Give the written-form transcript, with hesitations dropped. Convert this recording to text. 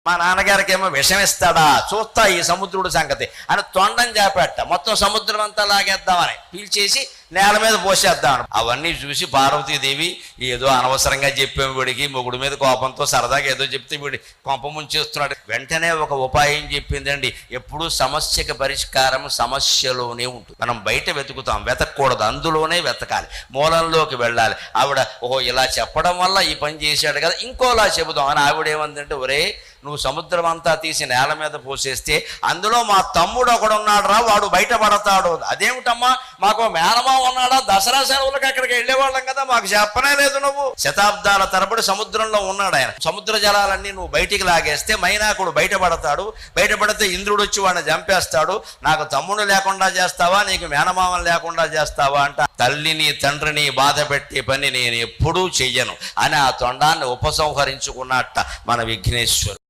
మా నాన్నగారికి ఏమో విషం ఇస్తాడా, చూస్తా ఈ సముద్రుడు సంగతి అని తొండం చేపట్ట. మొత్తం సముద్రం అంతా లాగేద్దామని పీల్చేసి నేల మీద పోసేద్దామని. అవన్నీ చూసి పార్వతీదేవి ఏదో అనవసరంగా చెప్పాము, వీడికి మొగుడు మీద కోపంతో సరదాగా ఏదో చెప్తే వీడి కొంప ముంచేస్తున్నాడు. వెంటనే ఒక ఉపాయం చెప్పిందండి. ఎప్పుడూ సమస్యకి పరిష్కారం సమస్యలోనే ఉంటుంది. మనం బయట వెతుకుతాం, వెతకూడదు, అందులోనే వెతకాలి, మూలంలోకి వెళ్ళాలి. ఆవిడ ఓహో ఇలా చెప్పడం వల్ల ఈ పని చేశాడు కదా, ఇంకోలా చెబుదాం అని ఆవిడేమందంటే, ఒరే నువ్వు సముద్రం అంతా తీసి నేల మీద పోసేస్తే అందులో మా తమ్ముడు ఒకడున్నాడు రా, వాడు బయటపడతాడు. అదేమిటమ్మా, మాకు మేనమా ఉన్నాడా, దసరా సెలవులకు అక్కడికి వెళ్ళేవాళ్ళం కదా, మాకు చెప్పనే లేదు. నువ్వు శతాబ్దాల తరబడి సముద్రంలో ఉన్నాడు ఆయన. సముద్ర జలాలన్నీ నువ్వు బయటికి లాగేస్తే మైనాకుడు బయటపడతాడు, బయటపడితే ఇంద్రుడు వచ్చి వాడిని చంపేస్తాడు. నాకు తమ్ముడు లేకుండా చేస్తావా, నీకు మేనమామం లేకుండా చేస్తావా అంట. తల్లిని తండ్రిని బాధ పెట్టే పని నేను ఎప్పుడూ చెయ్యను అని ఆ తొండాన్ని ఉపసంహరించుకున్నట్ట మన విఘ్నేశ్వరుడు.